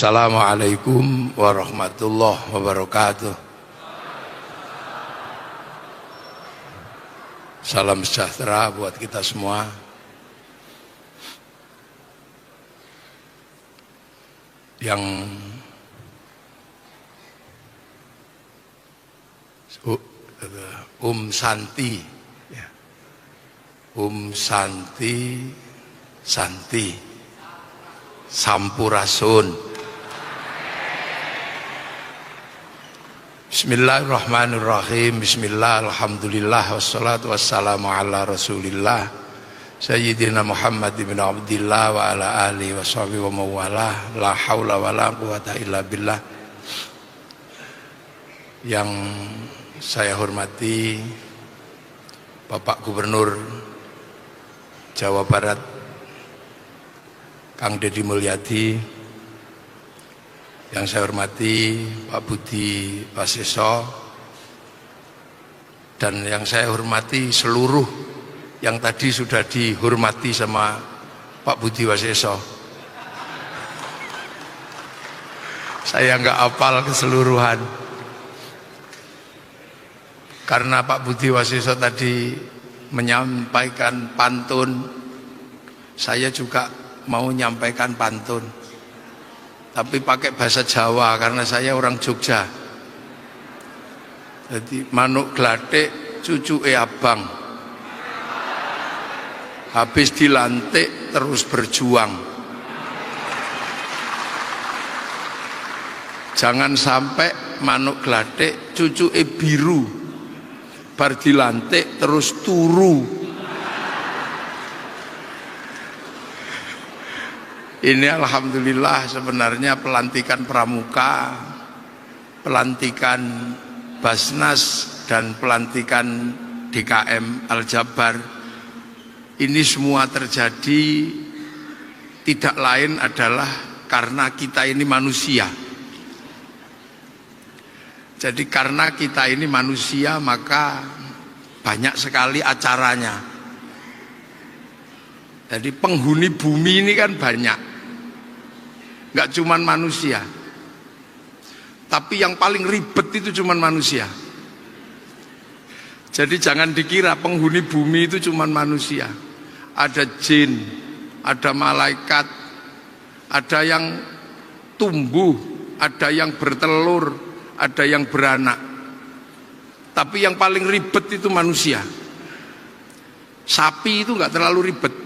Assalamualaikum warahmatullahi wabarakatuh. Salam sejahtera buat kita semua. Yang Santi ya. Santi Sampurasun. Bismillahirrahmanirrahim. Bismillah, alhamdulillah, wassalatu wassalamu ala rasulillah Sayyidina Muhammad ibn Abdillah wa ala alihi wa sahbihi wa mawalah. La hawla wa la quwata illa billah. Yang saya hormati Bapak Gubernur Jawa Barat Kang Deddy Mulyadi, yang saya hormati Pak Budi Waseso, dan yang saya hormati seluruh yang tadi sudah dihormati sama Pak Budi Waseso. Saya nggak hafal keseluruhan karena Pak Budi Waseso tadi menyampaikan pantun. Saya juga mau menyampaikan pantun, tapi pakai bahasa Jawa karena saya orang Jogja. Jadi manuk glatik cucuke abang, habis dilantik terus berjuang. Jangan sampai manuk glatik cucuke biru, bar dilantik terus turu. Ini alhamdulillah sebenarnya pelantikan pramuka, pelantikan Basnas, dan pelantikan DKM Al-Jabar. Ini semua terjadi tidak lain adalah karena kita ini manusia. Jadi karena kita ini manusia maka banyak sekali acaranya. Jadi penghuni bumi ini kan banyak. Nggak cuman manusia, tapi yang paling ribet itu cuman manusia. Jadi jangan dikira penghuni bumi itu cuman manusia. Ada jin, ada malaikat, ada yang tumbuh, ada yang bertelur, ada yang beranak. Tapi yang paling ribet itu manusia. Sapi itu nggak terlalu ribet,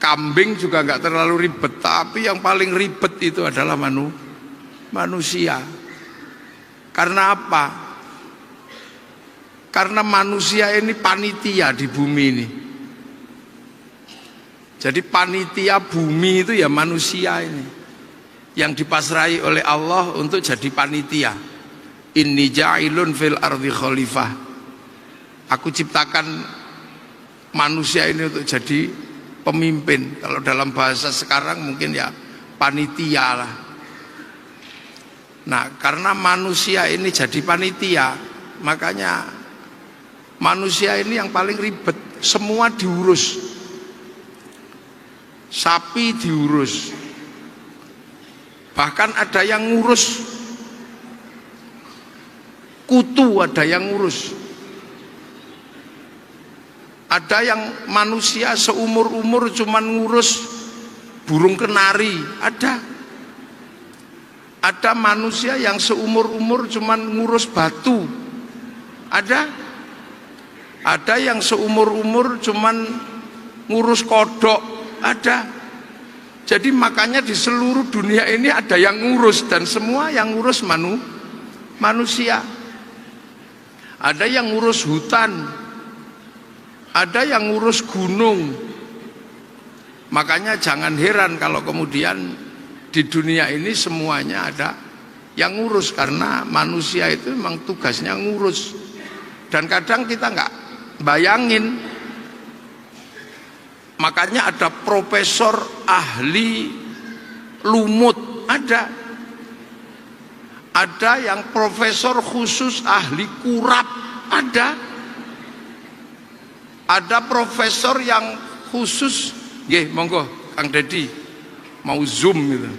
kambing juga nggak terlalu ribet, tapi yang paling ribet itu adalah manusia. Karena apa? Karena manusia ini panitia di bumi ini. Jadi panitia bumi itu ya manusia ini, yang dipasrahi oleh Allah untuk jadi panitia. Inni ja'ilun fil ardi khalifah. Aku ciptakan manusia ini untuk jadi pemimpin. Kalau dalam bahasa sekarang mungkin ya panitia lah. Nah, karena manusia ini jadi panitia, makanya manusia ini yang paling ribet. Semua diurus. Sapi diurus, bahkan ada yang ngurus kutu, ada yang ngurus. Ada yang manusia seumur-umur cuman ngurus burung kenari, ada. Ada manusia yang seumur-umur cuman ngurus batu, ada. Ada yang seumur-umur cuman ngurus kodok, ada. Jadi makanya di seluruh dunia ini ada yang ngurus, dan semua yang ngurus manusia. Ada yang ngurus hutan, ada yang ngurus gunung. Makanya jangan heran kalau kemudian di dunia ini semuanya ada yang ngurus, karena manusia itu memang tugasnya ngurus. Dan kadang kita nggak bayangin. Makanya ada profesor ahli lumut, ada yang profesor khusus ahli kurap, ada profesor yang khusus. Nggih, monggo Kang Deddy mau zoom gitu.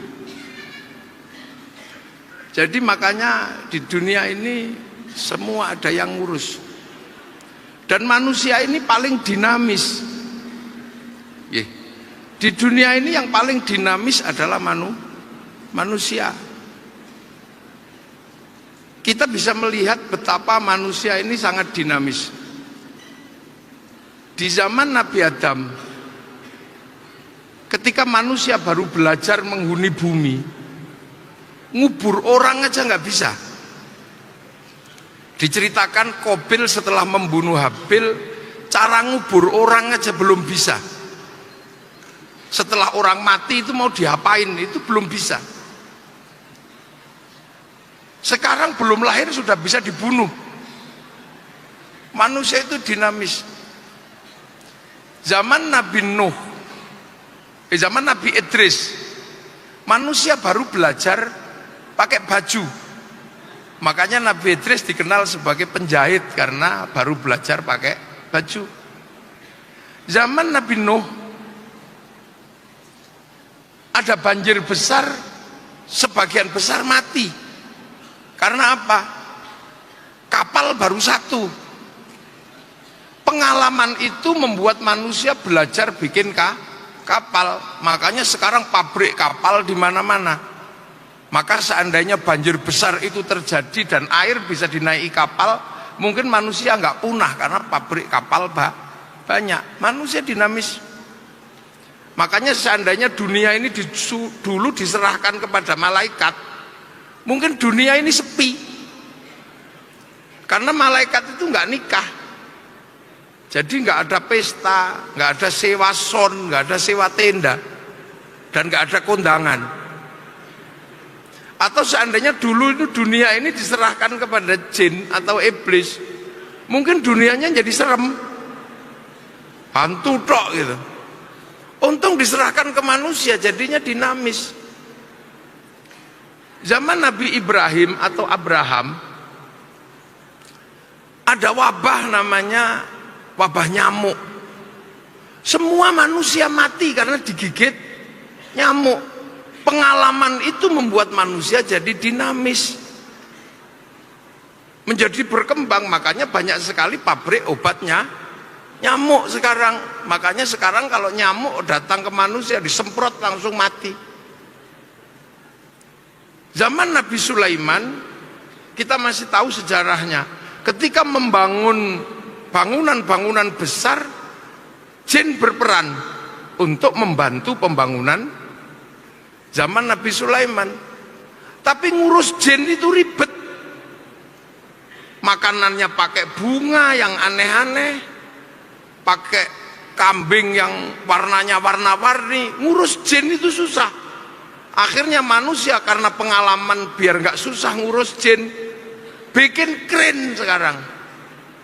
Jadi makanya di dunia ini semua ada yang ngurus. Dan manusia ini paling dinamis. Di dunia ini yang paling dinamis adalah manusia. Kita bisa melihat betapa manusia ini sangat dinamis. Di zaman Nabi Adam, ketika manusia baru belajar menghuni bumi, ngubur orang aja nggak bisa. Diceritakan Qabil setelah membunuh Habil, cara ngubur orang aja belum bisa. Setelah orang mati itu mau diapain, itu belum bisa. Sekarang belum lahir sudah bisa dibunuh. Manusia itu dinamis. Zaman Nabi Nuh, zaman Nabi Idris, manusia baru belajar pakai baju. Makanya Nabi Idris dikenal sebagai penjahit karena baru belajar pakai baju. Zaman Nabi Nuh ada banjir besar, sebagian besar mati. Karena apa? Kapal baru satu. Pengalaman itu membuat manusia belajar bikin kapal. Makanya sekarang pabrik kapal di mana-mana. Maka seandainya banjir besar itu terjadi dan air bisa dinaiki kapal, mungkin manusia nggak punah karena pabrik kapal banyak. Manusia dinamis. Makanya seandainya dunia ini dulu diserahkan kepada malaikat, mungkin dunia ini sepi. Karena malaikat itu nggak nikah. Jadi nggak ada pesta, nggak ada sewa son, nggak ada sewa tenda, dan nggak ada kondangan. Atau seandainya dulu itu dunia ini diserahkan kepada jin atau iblis, mungkin dunianya jadi serem, hantu tok gitu. Untung diserahkan ke manusia, jadinya dinamis. Zaman Nabi Ibrahim atau Abraham, ada wabah namanya wabah nyamuk. Semua manusia mati karena digigit nyamuk. Pengalaman itu membuat manusia jadi dinamis, menjadi berkembang. Makanya banyak sekali pabrik obatnya nyamuk sekarang. Makanya sekarang kalau nyamuk datang ke manusia disemprot langsung mati. Zaman Nabi Sulaiman kita masih tahu sejarahnya. Ketika membangun bangunan-bangunan besar, jin berperan untuk membantu pembangunan zaman Nabi Sulaiman. Tapi ngurus jin itu ribet. Makanannya pakai bunga yang aneh-aneh, pakai kambing yang warnanya warna-warni. Ngurus jin itu susah. Akhirnya manusia karena pengalaman biar nggak susah ngurus jin, bikin keren sekarang,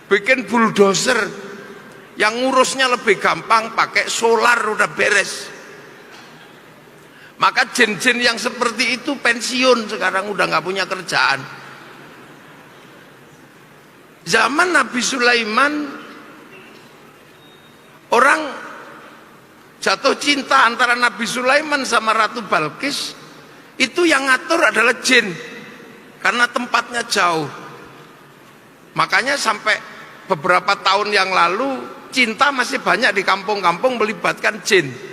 bikin bulldozer yang ngurusnya lebih gampang, pakai solar udah beres. Maka jin-jin yang seperti itu pensiun sekarang, udah nggak punya kerjaan. Zaman Nabi Sulaiman orang jatuh cinta antara Nabi Sulaiman sama Ratu Balkis, itu yang ngatur adalah jin karena tempatnya jauh. Makanya sampai beberapa tahun yang lalu cinta masih banyak di kampung-kampung melibatkan jin.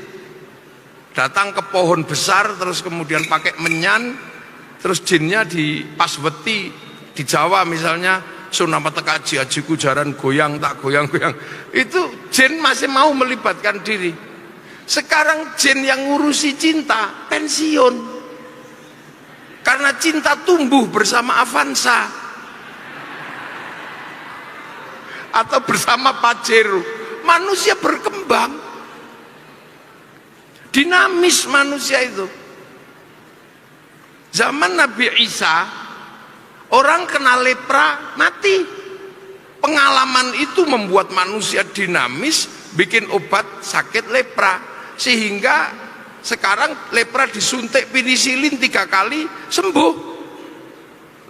Datang ke pohon besar terus kemudian pakai menyan, terus jinnya di pasweti di Jawa misalnya, sunama tekaji ajiku jaran goyang tak goyang-goyang. Itu jin masih mau melibatkan diri. Sekarang jin yang ngurusi cinta pensiun karena cinta tumbuh bersama Avanza atau bersama Pajero. Manusia berkembang, dinamis manusia itu. Zaman Nabi Isa orang kena lepra mati. Pengalaman itu membuat manusia dinamis, bikin obat sakit lepra. Sehingga sekarang lepra disuntik penisilin 3 kali sembuh.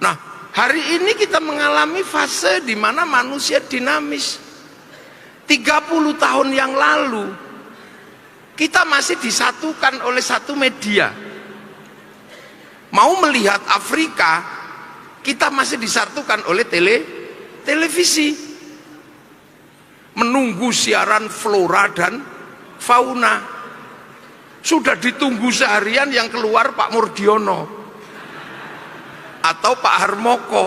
Nah, hari ini kita mengalami fase di mana manusia dinamis. 30 tahun yang lalu Kita masih disatukan oleh satu media. Mau melihat Afrika, kita masih disatukan oleh televisi. Menunggu siaran flora dan fauna. Sudah ditunggu seharian, yang keluar Pak Murdiono atau Pak Harmoko.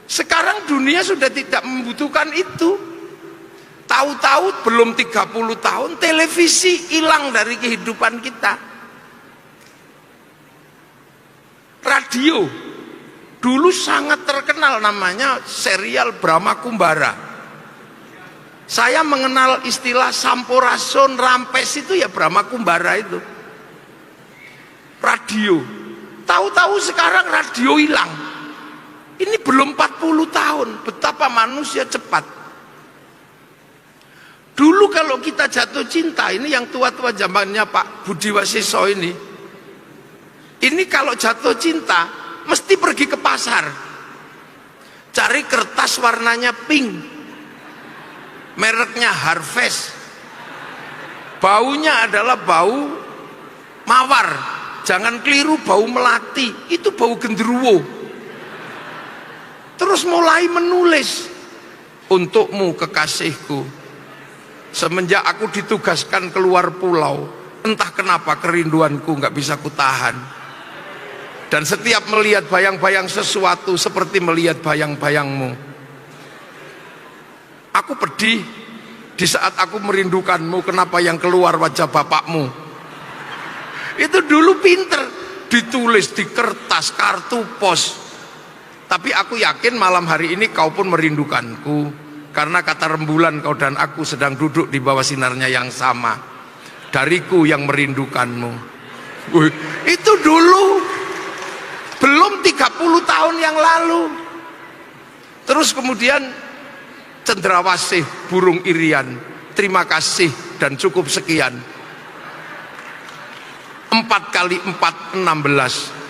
Sekarang dunia sudah tidak membutuhkan itu. Tahu-tahu belum 30 tahun televisi hilang dari kehidupan kita. Radio dulu sangat terkenal, namanya serial Brahma Kumbara. Saya mengenal istilah Sampurasun, Rampes itu ya Brahma Kumbara itu. Radio. Tahu-tahu sekarang radio hilang. Ini belum 40 tahun, betapa manusia cepat. Dulu kalau kita jatuh cinta, ini yang tua-tua zamannya Pak Budi Wasiso ini kalau jatuh cinta mesti pergi ke pasar, cari kertas warnanya pink, mereknya Harvest, baunya adalah bau mawar, jangan keliru bau melati, itu bau genderuwo. Terus mulai menulis, untukmu kekasihku, semenjak aku ditugaskan keluar pulau, entah kenapa kerinduanku nggak bisa kutahan. Dan setiap melihat bayang-bayang sesuatu seperti melihat bayang-bayangmu. Aku pedih di saat aku merindukanmu, kenapa yang keluar wajah bapakmu. Itu dulu pinter, ditulis di kertas, kartu pos. Tapi aku yakin malam hari ini kau pun merindukanku, karena kata rembulan kau dan aku sedang duduk di bawah sinarnya yang sama. Dariku yang merindukanmu. Itu dulu, belum 30 tahun yang lalu. Terus kemudian cendrawasih burung irian, terima kasih dan cukup sekian. 4 kali 4 16.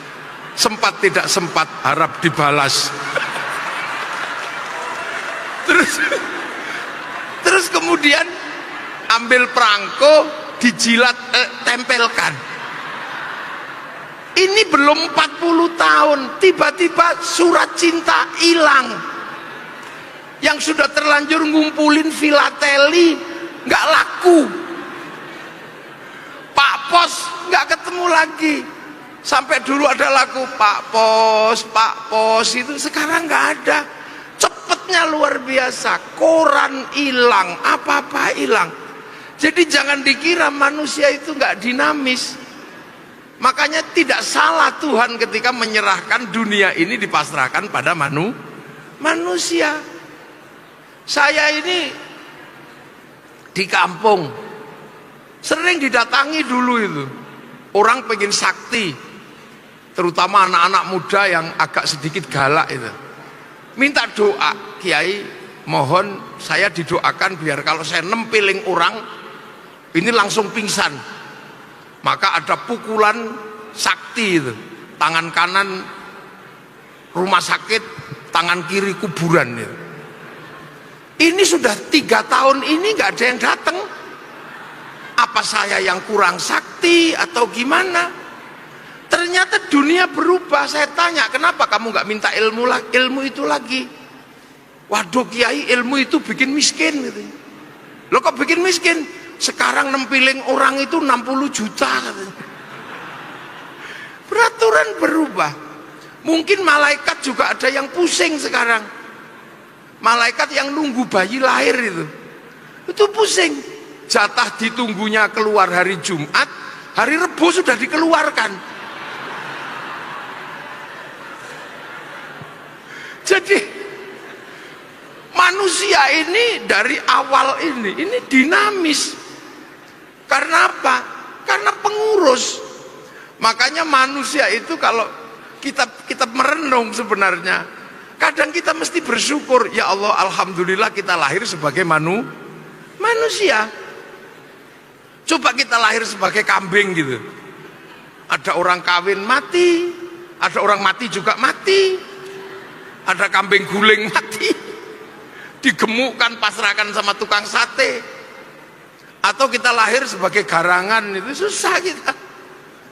Sempat tidak sempat harap dibalas. Terus kemudian ambil perangko, dijilat, tempelkan. Ini belum 40 tahun, tiba-tiba surat cinta hilang. Yang sudah terlanjur ngumpulin filateli nggak laku. Pak Pos nggak ketemu lagi. Sampai dulu ada lagu Pak Pos itu, sekarang nggak ada. Cepetnya luar biasa, koran hilang, apa-apa hilang. Jadi jangan dikira manusia itu nggak dinamis. Makanya tidak salah Tuhan ketika menyerahkan dunia ini, dipasrahkan pada manusia. Saya ini di kampung sering didatangi dulu itu orang pengen sakti, terutama anak-anak muda yang agak sedikit galak itu, minta doa, Kiai mohon saya didoakan biar kalau saya nempiling orang ini langsung pingsan. Maka ada pukulan sakti itu, tangan kanan rumah sakit, tangan kiri kuburan itu. Ini sudah 3 tahun ini nggak ada yang datang. Apa saya yang kurang sakti atau gimana? Ternyata dunia berubah. Saya tanya, kenapa kamu nggak minta ilmu itu lagi? Waduh Kiai, ilmu itu bikin miskin gitu. Loh kok bikin miskin? Sekarang nempiling orang itu 60 juta katanya. Peraturan berubah. Mungkin malaikat juga ada yang pusing sekarang. Malaikat yang nunggu bayi lahir itu pusing. Jatah ditunggunya keluar hari Jumat, hari Rebo sudah dikeluarkan. Jadi manusia ini dari awal ini dinamis. Karena apa? Karena pengurus. Makanya manusia itu kalau kita merenung sebenarnya, kadang kita mesti bersyukur, ya Allah, alhamdulillah kita lahir sebagai manusia. Coba kita lahir sebagai kambing gitu. Ada orang kawin mati, ada orang mati juga mati, ada kambing guling mati, digemukkan pasrahkan sama tukang sate. Atau kita lahir sebagai garangan, itu susah kita.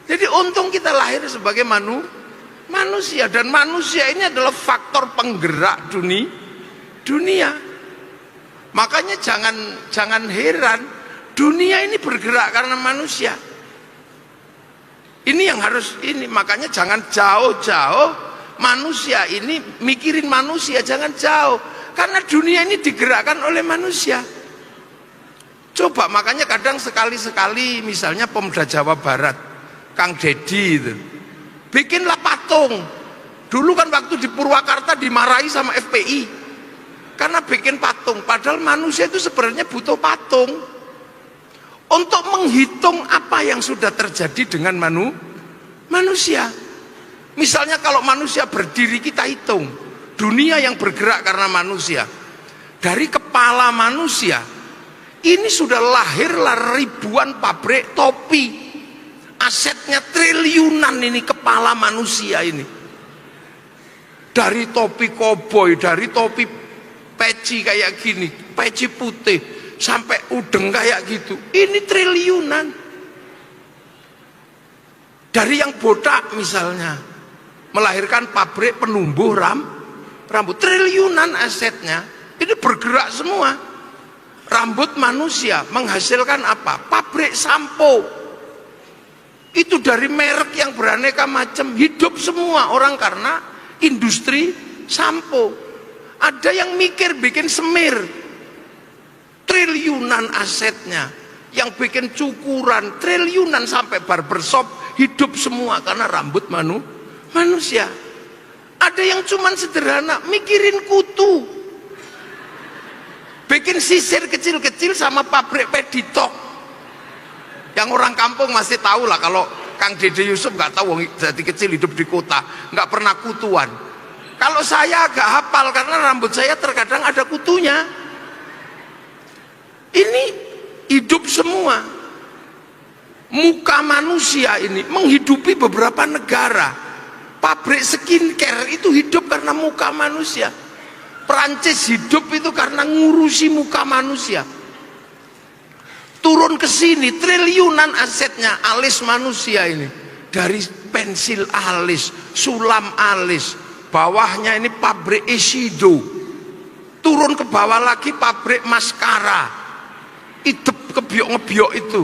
Jadi untung kita lahir sebagai manusia, dan manusia ini adalah faktor penggerak dunia. Makanya jangan heran dunia ini bergerak karena manusia. Ini yang harus makanya jangan jauh-jauh manusia ini mikirin manusia, jangan jauh, karena dunia ini digerakkan oleh manusia. Coba, makanya kadang sekali-sekali misalnya Pemda Jawa Barat, Kang Dedi itu bikinlah patung. Dulu kan waktu di Purwakarta dimarahi sama FPI karena bikin patung, padahal manusia itu sebenarnya butuh patung untuk menghitung apa yang sudah terjadi dengan manusia. Misalnya kalau manusia berdiri, kita hitung dunia yang bergerak karena manusia. Dari kepala manusia ini sudah lahirlah ribuan pabrik topi, asetnya triliunan ini kepala manusia ini. Dari topi koboi, dari topi peci kayak gini, peci putih, sampai udeng kayak gitu, ini triliunan. Dari yang botak misalnya, melahirkan pabrik penumbuh rambut, triliunan asetnya, ini bergerak semua. Rambut manusia menghasilkan apa? Pabrik sampo. Itu dari merek yang beraneka macam, hidup semua orang karena industri sampo. Ada yang mikir bikin semir, triliunan asetnya. Yang bikin cukuran, triliunan, sampai barbershop, hidup semua karena rambut manusia. Ada yang cuman sederhana, mikirin kutu, bikin sisir kecil-kecil sama pabrik peditok. Yang orang kampung masih tahu lah, kalau Kang Dede Yusuf nggak tahu, jadi kecil hidup di kota, nggak pernah kutuan. Kalau saya agak hafal karena rambut saya terkadang ada kutunya. Ini hidup semua. Muka manusia ini menghidupi beberapa negara. Pabrik skincare itu hidup karena muka manusia. Perancis hidup itu karena ngurusi muka manusia. Turun ke sini triliunan asetnya alis manusia ini. Dari pensil alis, sulam alis, bawahnya ini pabrik Ishido. Turun ke bawah lagi pabrik maskara, idep kebiok-ngebiok itu.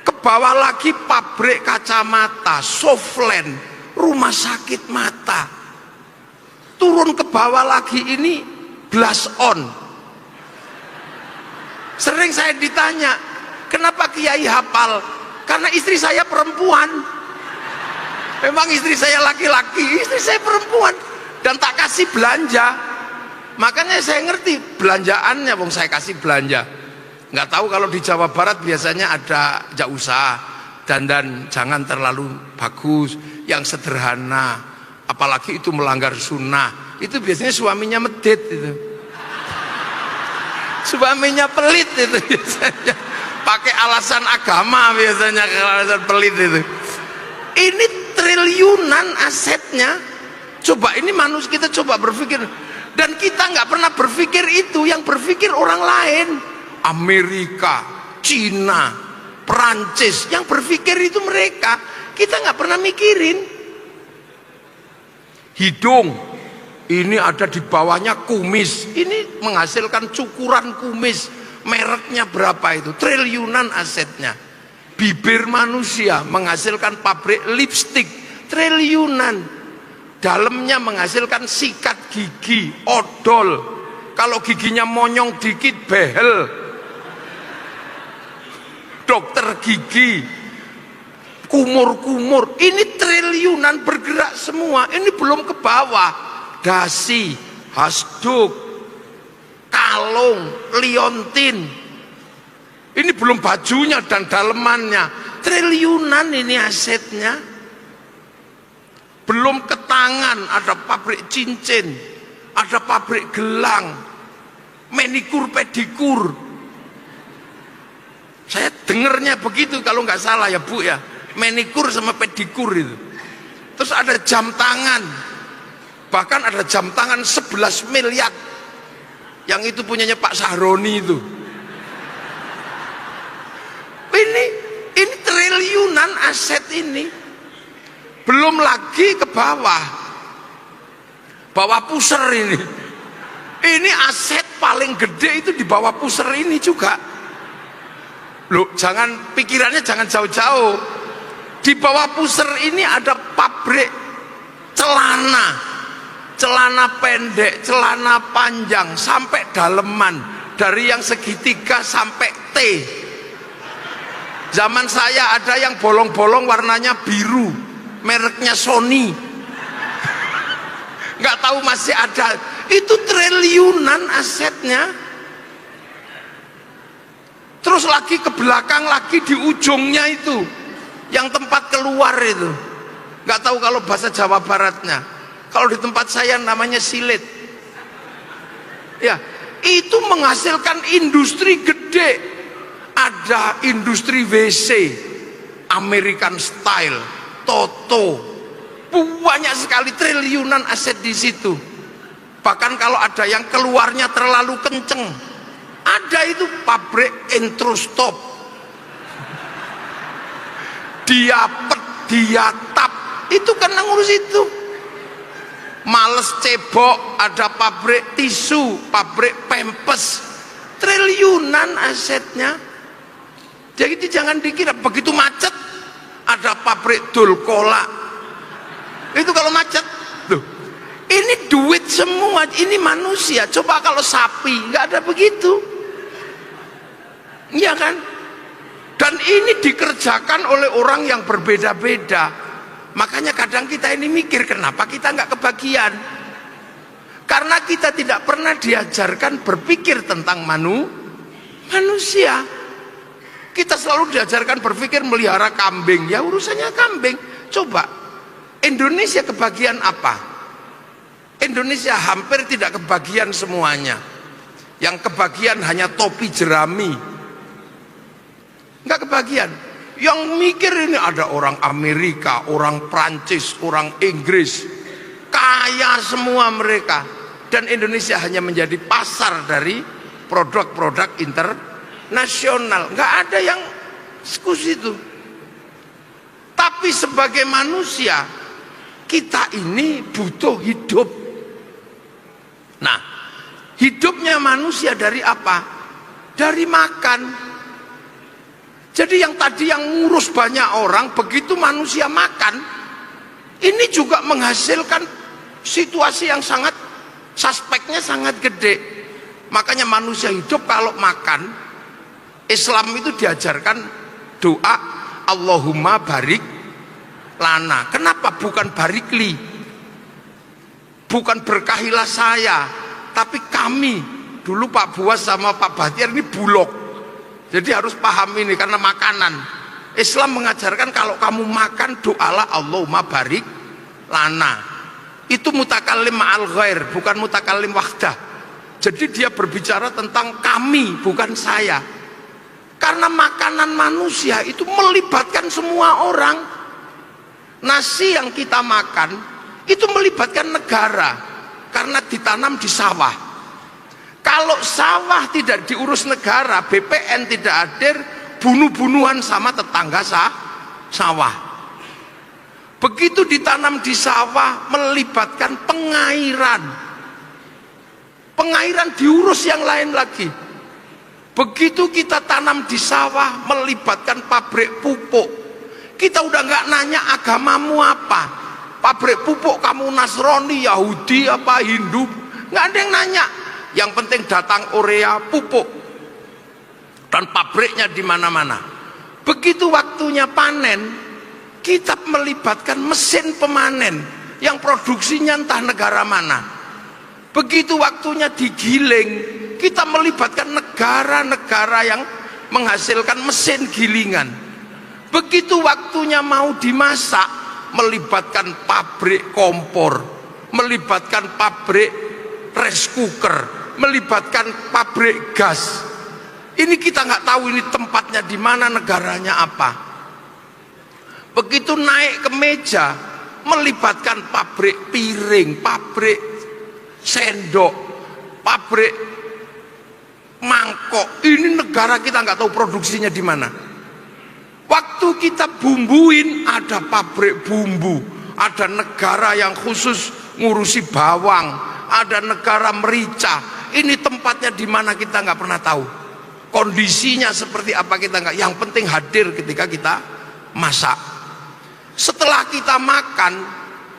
Ke bawah lagi pabrik kacamata, Softland, rumah sakit mata. Turun ke bawah lagi ini Blush On. Sering saya ditanya, kenapa Kiai hafal? Karena istri saya perempuan. Memang istri saya laki-laki, istri saya perempuan, dan tak kasih belanja. Makanya saya ngerti belanjaannya, wong saya kasih belanja. Nggak tahu kalau di Jawa Barat biasanya ada jak usah, dandan jangan terlalu bagus, yang sederhana. Apalagi itu melanggar sunnah, itu biasanya suaminya medit itu, suaminya pelit itu biasanya, pakai alasan agama biasanya, alasan pelit itu. Ini triliunan asetnya. Coba ini manusia, kita coba berpikir, dan kita nggak pernah berpikir itu, yang berpikir orang lain. Amerika, Cina, Perancis, yang berpikir itu mereka. Kita nggak pernah mikirin. Hidung ini ada di bawahnya kumis, ini menghasilkan cukuran kumis, mereknya berapa itu, triliunan asetnya. Bibir manusia menghasilkan pabrik lipstik, triliunan. Dalamnya menghasilkan sikat gigi, odol, kalau giginya monyong dikit behel, dokter gigi, kumur-kumur, ini triliunan bergerak semua. Ini belum ke bawah, dasi, hasduk, kalung, liontin, ini belum bajunya dan dalemannya, triliunan ini asetnya. Belum ke tangan, ada pabrik cincin, ada pabrik gelang, manikur pedikur. Saya dengarnya begitu kalau nggak salah ya Bu ya, manikur sama pedikur itu. Terus ada jam tangan, bahkan ada jam tangan 11 miliar, yang itu punyanya Pak Sahroni itu. Ini triliunan aset ini. Belum lagi ke bawah pusar ini. Ini aset paling gede itu di bawah pusar ini juga. Loh, pikirannya jangan jauh-jauh. Di bawah pusar ini ada pabrik celana pendek, celana panjang sampai daleman, dari yang segitiga sampai T. Zaman saya ada yang bolong-bolong warnanya biru, mereknya Sony. Nggak tahu masih ada. Itu triliunan asetnya. Terus lagi ke belakang lagi di ujungnya itu, yang tempat keluar itu, nggak tahu kalau bahasa Jawa Baratnya. Kalau di tempat saya namanya silet. Ya, itu menghasilkan industri gede. Ada industri WC, American Style, Toto, banyak sekali, triliunan aset di situ. Bahkan kalau ada yang keluarnya terlalu kenceng, ada itu pabrik Introstop, Diatap, itu kan ngurus itu. Males cebok, ada pabrik tisu, pabrik pempes, triliunan asetnya. Jadi jangan dikira begitu macet ada pabrik dol cola. Itu kalau macet tuh. Ini duit semua, ini manusia. Coba kalau sapi nggak ada begitu. Iya kan? Dan ini dikerjakan oleh orang yang berbeda-beda. Makanya kadang kita ini mikir, kenapa kita nggak kebagian? Karena kita tidak pernah diajarkan berpikir tentang manusia. Kita selalu diajarkan berpikir melihara kambing, ya urusannya kambing. Coba, Indonesia kebagian apa? Indonesia hampir tidak kebagian semuanya. Yang kebagian hanya topi jerami. Nggak kebagian. Yang mikir ini ada orang Amerika, orang Prancis, orang Inggris, kaya semua mereka. Dan Indonesia hanya menjadi pasar dari produk-produk internasional. Nggak ada yang diskusi itu. Tapi sebagai manusia, kita ini butuh hidup. Nah, hidupnya manusia dari apa? Dari makan. Jadi yang tadi yang ngurus banyak orang, begitu manusia makan, ini juga menghasilkan situasi yang sangat, suspeknya sangat gede. Makanya manusia hidup kalau makan, Islam itu diajarkan doa Allahumma barik lana. Kenapa bukan barikli? Bukan berkahilah saya, tapi kami. Dulu Pak Buas sama Pak Bahtiar ini bulog. Jadi harus paham ini karena makanan. Islam mengajarkan kalau kamu makan doalah Allahumma barik lana. Itu mutakallim ma'al ghair, bukan mutakallim wahdah. Jadi dia berbicara tentang kami, bukan saya. Karena makanan manusia itu melibatkan semua orang. Nasi yang kita makan itu melibatkan negara karena ditanam di sawah. Kalau sawah tidak diurus negara, BPN tidak hadir, bunuh-bunuhan sama tetangga sawah. Begitu ditanam di sawah melibatkan pengairan. Pengairan diurus yang lain lagi. Begitu kita tanam di sawah melibatkan pabrik pupuk. Kita udah nggak nanya agamamu apa. Pabrik pupuk kamu Nasrani, Yahudi apa Hindu, nggak ada yang nanya. Yang penting datang urea pupuk dan pabriknya di mana-mana. Begitu waktunya panen, kita melibatkan mesin pemanen yang produksinya entah negara mana. Begitu waktunya digiling, kita melibatkan negara-negara yang menghasilkan mesin gilingan. Begitu waktunya mau dimasak, melibatkan pabrik kompor, melibatkan pabrik rice cooker, melibatkan pabrik gas. Ini kita nggak tahu ini tempatnya di mana, negaranya apa. Begitu naik ke meja, melibatkan pabrik piring, pabrik sendok, pabrik mangkok. Ini negara kita nggak tahu produksinya di mana. Waktu kita bumbuin, ada pabrik bumbu, ada negara yang khusus ngurusi bawang, ada negara merica. Ini tempatnya di mana kita nggak pernah tahu. Kondisinya seperti apa kita nggak. Yang penting hadir ketika kita masak. Setelah kita makan,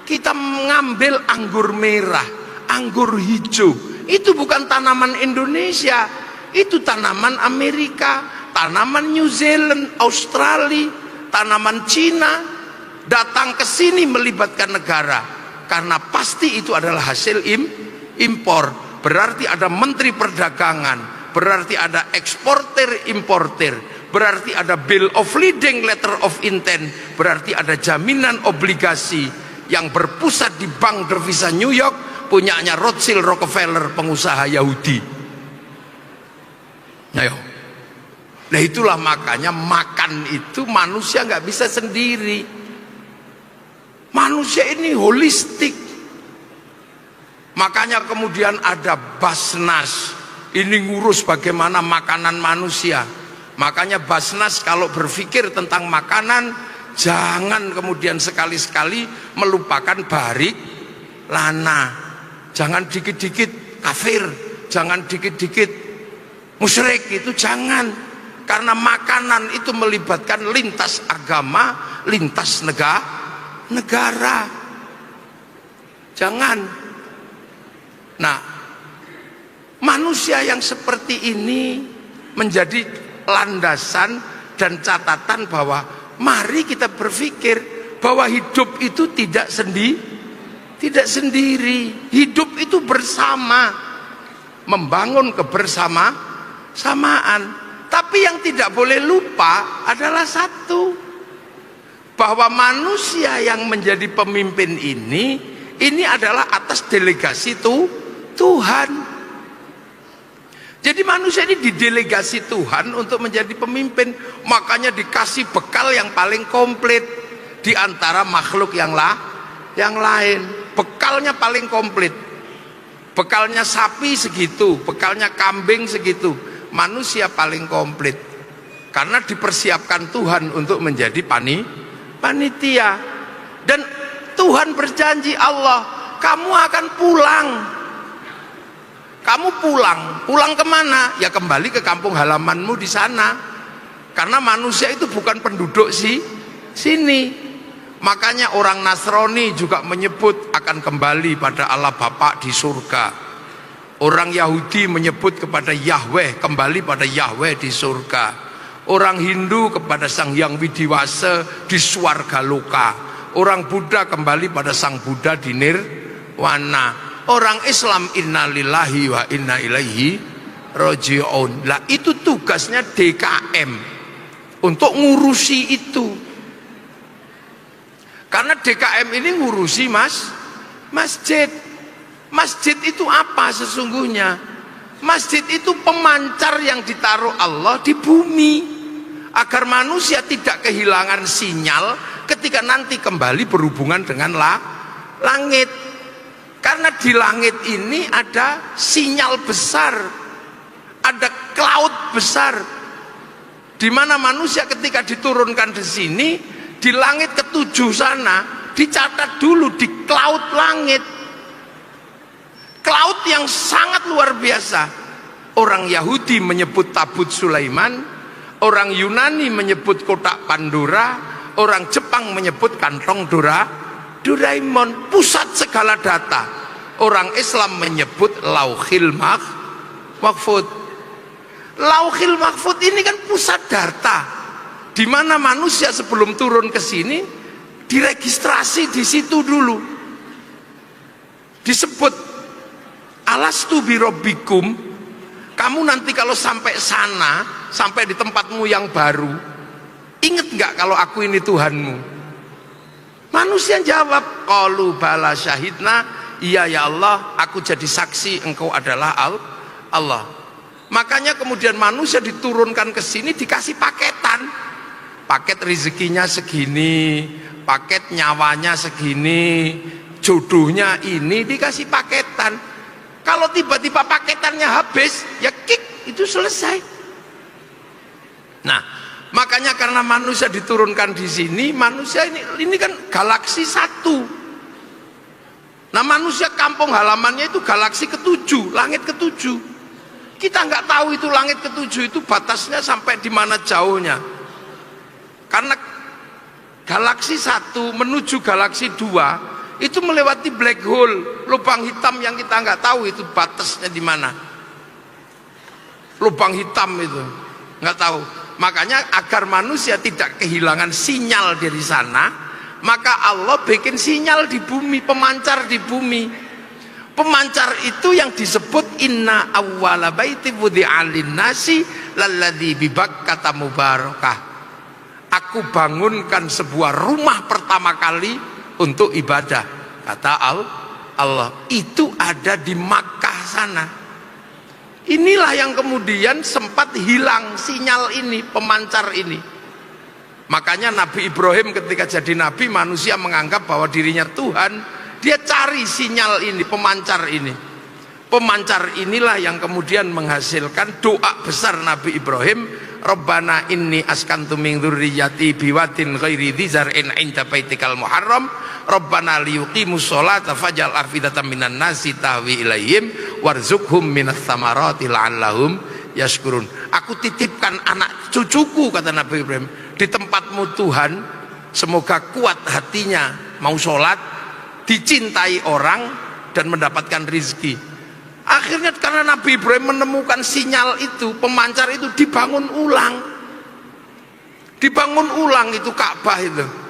kita mengambil anggur merah, anggur hijau. Itu bukan tanaman Indonesia, itu tanaman Amerika, tanaman New Zealand, Australia, tanaman Cina. Datang ke sini melibatkan negara, karena pasti itu adalah hasil impor. Berarti ada menteri perdagangan, berarti ada eksportir importir, berarti ada bill of lading, letter of intent, berarti ada jaminan obligasi yang berpusat di Bank Devisa New York, punyanya Rothschild Rockefeller, pengusaha Yahudi. Ayo. Nah itulah makanya makan itu manusia nggak bisa sendiri. Manusia ini holistik. Makanya kemudian ada Basnas, ini ngurus bagaimana makanan manusia. Makanya Basnas kalau berpikir tentang makanan, jangan kemudian sekali-sekali melupakan barik lana. Jangan dikit-dikit kafir, jangan dikit-dikit musyrik, itu jangan. Karena makanan itu melibatkan lintas agama, lintas negara. Jangan. Nah, manusia yang seperti ini menjadi landasan dan catatan bahwa mari kita berpikir bahwa hidup itu tidak sendiri. Hidup itu bersama, membangun kebersamaan. Tapi yang tidak boleh lupa adalah satu, bahwa manusia yang menjadi pemimpin ini adalah atas delegasi Tuhan. Jadi manusia ini didelegasi Tuhan untuk menjadi pemimpin. Makanya dikasih bekal yang paling komplit di antara makhluk yang lain. Bekalnya paling komplit. Bekalnya sapi segitu, bekalnya kambing segitu. Manusia paling komplit. Karena dipersiapkan Tuhan untuk menjadi panitia. Dan Tuhan berjanji, Allah, kamu akan pulang. Kamu pulang kemana? Ya kembali ke kampung halamanmu di sana. Karena manusia itu bukan penduduk sini. Makanya orang Nasrani juga menyebut akan kembali pada Allah Bapa di surga. Orang Yahudi menyebut kepada Yahweh, kembali pada Yahweh di surga. Orang Hindu kepada Sang Hyang Widiwasa di swarga loka. Orang Buddha kembali pada Sang Buddha di nirwana. Orang Islam innalillahi wa inna ilaihi raji'un. Lah itu tugasnya DKM untuk ngurusi itu. Karena DKM ini ngurusi masjid. Masjid itu apa sesungguhnya? Masjid itu pemancar yang ditaruh Allah di bumi, agar manusia tidak kehilangan sinyal ketika nanti kembali berhubungan dengan langit. Karena di langit ini ada sinyal besar, ada cloud besar, di mana manusia ketika diturunkan di sini, di langit ketujuh sana, dicatat dulu di cloud langit. Cloud yang sangat luar biasa. Orang Yahudi menyebut tabut Sulaiman, orang Yunani menyebut kotak Pandora, orang Jepang menyebut kantong Doraemon, pusat segala data. Orang Islam menyebut Lauhil Mahfud. Lauhil Mahfud ini kan pusat data, di mana manusia sebelum turun ke sini diregistrasi di situ dulu. Disebut alastu birobbikum. Kamu nanti kalau sampai sana, sampai di tempatmu yang baru, ingat nggak kalau aku ini Tuhanmu? Manusia jawab, qalu bala syahidna, iya ya Allah, aku jadi saksi engkau adalah Allah. Makanya kemudian manusia diturunkan ke sini dikasih paketan. Paket rezekinya segini, paket nyawanya segini, jodohnya ini, dikasih paketan. Kalau tiba-tiba paketannya habis, ya kick, itu selesai. Nah, Makanya karena manusia diturunkan di sini, manusia ini kan galaksi satu. Nah manusia kampung halamannya itu galaksi ketujuh, langit ketujuh. Kita nggak tahu itu langit ketujuh itu batasnya sampai di mana jauhnya. Karena galaksi satu menuju galaksi dua itu melewati black hole, lubang hitam yang kita nggak tahu itu batasnya di mana. Lubang hitam itu nggak tahu. Makanya agar manusia tidak kehilangan sinyal dari sana, maka Allah bikin sinyal di bumi, pemancar di bumi. Pemancar itu yang disebut inna awwala baiti wudi'a lin-nasi lalladzi bi Bakkah mubarakah. Aku bangunkan sebuah rumah pertama kali untuk ibadah, kata Allah. Itu ada di Makkah sana. Inilah yang kemudian sempat hilang sinyal ini, pemancar ini. Makanya Nabi Ibrahim ketika jadi nabi, manusia menganggap bahwa dirinya Tuhan. Dia cari sinyal ini, pemancar ini. Pemancar inilah yang kemudian menghasilkan doa besar Nabi Ibrahim, Rabbana inni askantu min dzurriyyati biwadin ghairi dzi zar'in 'inda baitikal muharram Rabbana liyuqimus sholata faj'al afidatan minan nasi tahwi ilaihim warzuqhum minas tsamarati la'allahum yashkurun. Aku titipkan anak cucuku, kata Nabi Ibrahim, di tempatmu Tuhan, semoga kuat hatinya, mau sholat, dicintai orang dan mendapatkan rizki. Akhirnya karena Nabi Ibrahim menemukan sinyal itu, pemancar itu dibangun ulang itu Ka'bah itu.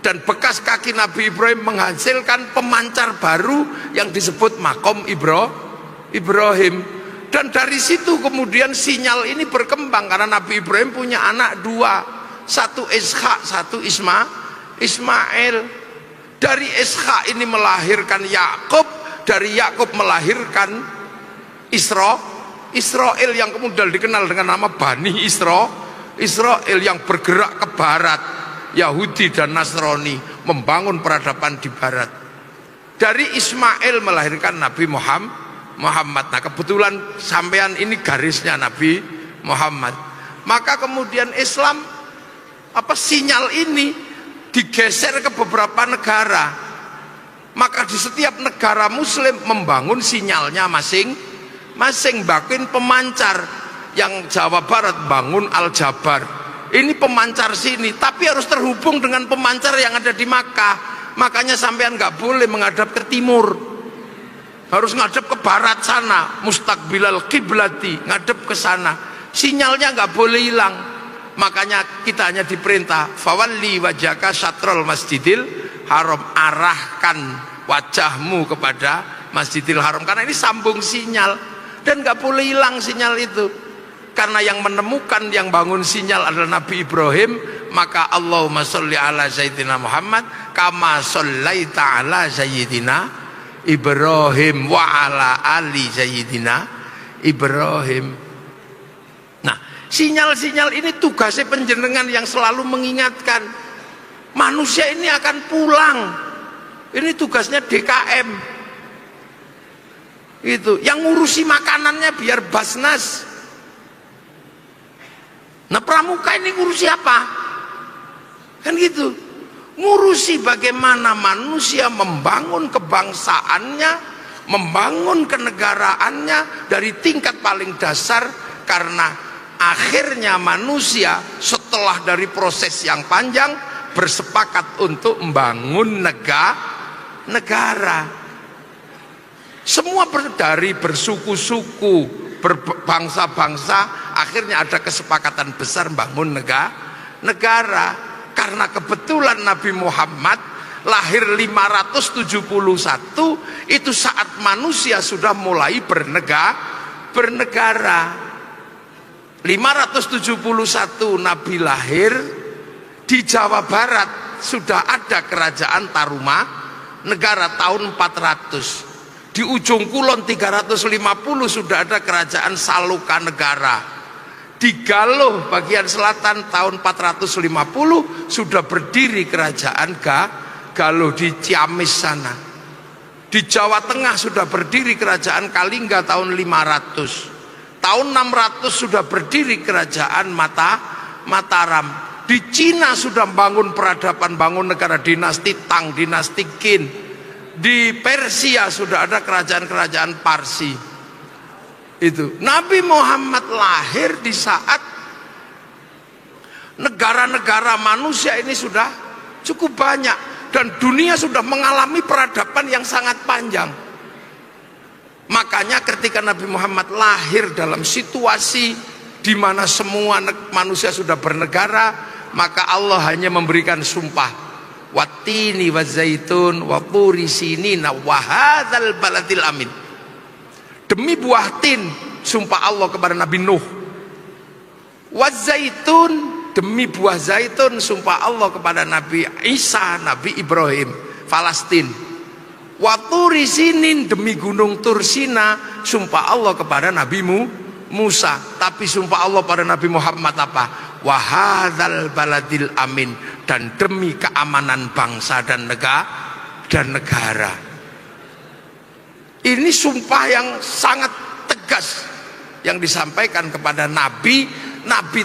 Dan bekas kaki Nabi Ibrahim menghasilkan pemancar baru yang disebut Maqam Ibrahim. Dan dari situ kemudian sinyal ini berkembang karena Nabi Ibrahim punya anak dua, satu Ishak, satu Ismail. Dari Ishak ini melahirkan Yakub, dari Yakub melahirkan Israel yang kemudian dikenal dengan nama Bani Israel yang bergerak ke barat, Yahudi dan Nasrani, membangun peradaban di barat. Dari Ismail melahirkan Nabi Muhammad. Nah kebetulan sampean ini garisnya Nabi Muhammad. Maka kemudian Islam, sinyal ini digeser ke beberapa negara. Maka di setiap negara muslim membangun sinyalnya masing-masing, bikin pemancar. Yang Jawa Barat bangun Al-Jabar, ini pemancar sini, tapi harus terhubung dengan pemancar yang ada di Makkah. Makanya sampean nggak boleh menghadap ke timur, harus ngadep ke barat sana, mustaqbilal kiblati, ngadep ke sana. Sinyalnya nggak boleh hilang. Makanya kita hanya diperintah fawalli wajhaka syatrul masjidil haram, arahkan wajahmu kepada Masjidil Haram, karena ini sambung sinyal dan nggak boleh hilang sinyal itu. Karena yang menemukan, yang bangun sinyal adalah Nabi Ibrahim, maka Allahumma sholli ala sayyidina Muhammad kama shollaita ala sayyidina Ibrahim wa ala ali sayyidina Ibrahim. Nah, sinyal-sinyal ini tugasnya panjenengan yang selalu mengingatkan manusia ini akan pulang. Ini tugasnya DKM. Itu yang ngurusi makanannya biar Basnas. Nah pramuka ini ngurusi apa? Kan gitu. Ngurusi bagaimana manusia membangun kebangsaannya, membangun kenegaraannya dari tingkat paling dasar. Karena akhirnya manusia setelah dari proses yang panjang bersepakat untuk membangun negara. Semua dari bersuku-suku, berbangsa-bangsa, akhirnya ada kesepakatan besar bangun negara. Karena kebetulan Nabi Muhammad lahir 571, itu saat manusia sudah mulai bernegara. 571 Nabi lahir, di Jawa Barat sudah ada kerajaan Tarumanegara tahun 400. Di ujung kulon 350 sudah ada kerajaan Salokanegara. Di Galuh bagian selatan tahun 450 sudah berdiri kerajaan Galuh di Ciamis sana. Di Jawa Tengah sudah berdiri kerajaan Kalingga tahun 500. Tahun 600 sudah berdiri kerajaan Mataram. Di Cina sudah bangun peradaban, bangun negara, dinasti Tang, dinasti Qin. Di Persia sudah ada kerajaan-kerajaan Parsi. Itu Nabi Muhammad lahir di saat negara-negara manusia ini sudah cukup banyak dan dunia sudah mengalami peradaban yang sangat panjang. Makanya ketika Nabi Muhammad lahir dalam situasi di mana semua manusia sudah bernegara, maka Allah hanya memberikan sumpah, wattini wazaitun wa turi sinina wa hadzal baladil amin. Demi buah tin, sumpah Allah kepada Nabi Nuh. Wazaitun, demi buah zaitun, sumpah Allah kepada Nabi Isa, Nabi Ibrahim, Palestina. Waturi sinin, demi gunung Tursina, sumpah Allah kepada Nabi Musa. Tapi sumpah Allah pada Nabi Muhammad apa? Wahadzal baladil amin, dan demi keamanan bangsa dan negara. Ini sumpah yang sangat tegas yang disampaikan kepada Nabi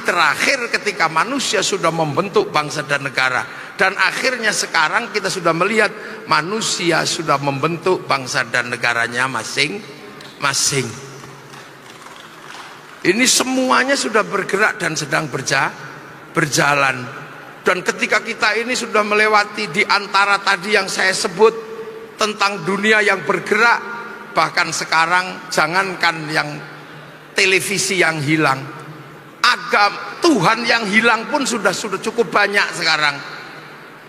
terakhir ketika manusia sudah membentuk bangsa dan negara. Dan akhirnya sekarang kita sudah melihat manusia sudah membentuk bangsa dan negaranya masing-masing. Ini semuanya sudah bergerak dan sedang berjalan. Dan ketika kita ini sudah melewati di antara tadi yang saya sebut tentang dunia yang bergerak, bahkan sekarang jangankan yang televisi yang hilang, Tuhan yang hilang pun sudah cukup banyak sekarang.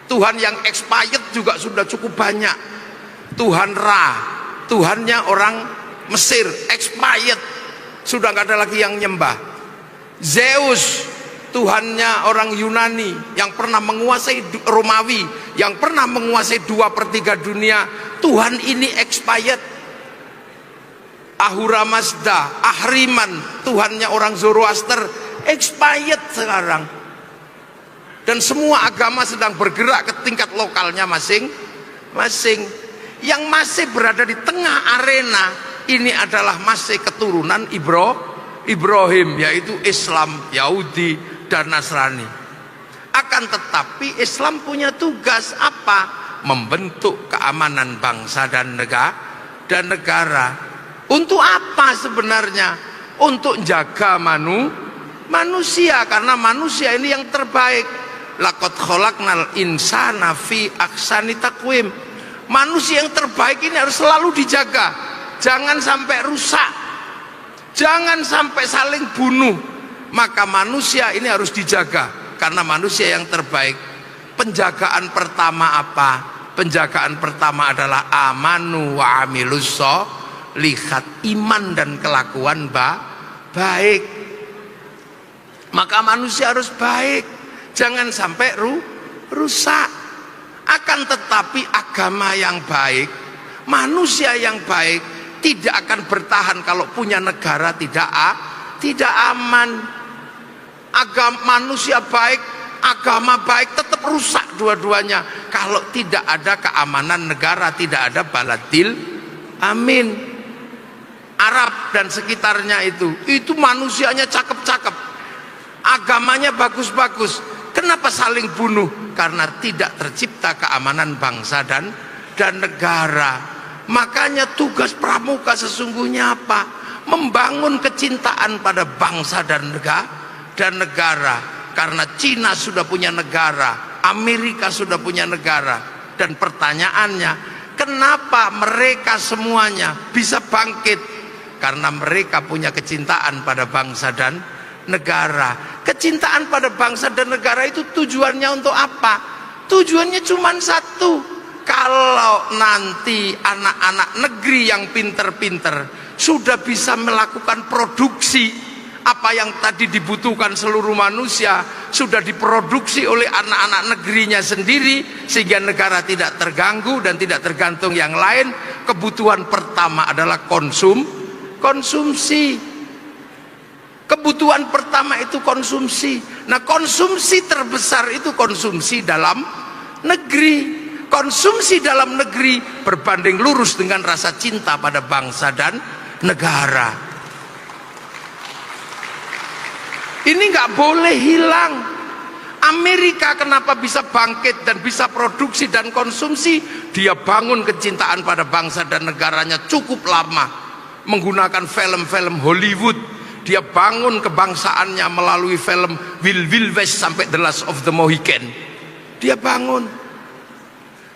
Tuhan yang expired juga sudah cukup banyak. Tuhan Ra, Tuhannya orang Mesir, expired, sudah nggak ada lagi yang nyembah. Zeus, Tuhannya orang Yunani yang pernah menguasai Romawi, yang pernah menguasai 2/3 dunia, Tuhan ini expired. Ahura Mazda, Ahriman, Tuhannya orang Zoroaster, expired sekarang. Dan semua agama sedang bergerak ke tingkat lokalnya masing-masing. Yang masih berada di tengah arena ini adalah masih keturunan Ibrahim, yaitu Islam, Yahudi, dan Nasrani. Akan tetapi Islam punya tugas apa? Membentuk keamanan bangsa dan negara. Untuk apa sebenarnya? Untuk jaga manusia, karena manusia ini yang terbaik. Laqad khalaqnal insana fi ahsani taqwim. Manusia yang terbaik ini harus selalu dijaga. Jangan sampai rusak. Jangan sampai saling bunuh. Maka manusia ini harus dijaga karena manusia yang terbaik. Penjagaan pertama apa? Penjagaan pertama adalah amanu wa amilus lihat iman dan kelakuan baik. Maka manusia harus baik, jangan sampai rusak. Akan tetapi agama yang baik, manusia yang baik tidak akan bertahan kalau punya negara tidak aman. Manusia baik, agama baik tetap rusak dua-duanya kalau tidak ada keamanan negara, tidak ada baladil amin. Arab dan sekitarnya itu manusianya cakep-cakep, agamanya bagus-bagus. Kenapa saling bunuh? Karena tidak tercipta keamanan bangsa dan negara. Makanya tugas pramuka sesungguhnya apa? Membangun kecintaan pada bangsa dan negara. Karena Cina sudah punya negara, Amerika sudah punya negara. Dan pertanyaannya, kenapa mereka semuanya bisa bangkit? Karena mereka punya kecintaan pada bangsa dan negara. Kecintaan pada bangsa dan negara itu tujuannya untuk apa? Tujuannya cuma satu. Kalau nanti anak-anak negeri yang pinter-pinter sudah bisa melakukan produksi, apa yang tadi dibutuhkan seluruh manusia sudah diproduksi oleh anak-anak negerinya sendiri, sehingga negara tidak terganggu dan tidak tergantung yang lain. Kebutuhan pertama adalah konsumsi. Kebutuhan pertama itu konsumsi. Nah, konsumsi terbesar itu konsumsi dalam negeri. Konsumsi dalam negeri berbanding lurus dengan rasa cinta pada bangsa dan negara. Ini nggak boleh hilang. Amerika kenapa bisa bangkit dan bisa produksi dan konsumsi? Dia bangun kecintaan pada bangsa dan negaranya cukup lama menggunakan film-film Hollywood. Dia bangun kebangsaannya melalui film Wild West sampai The Last of the Mohican. Dia bangun.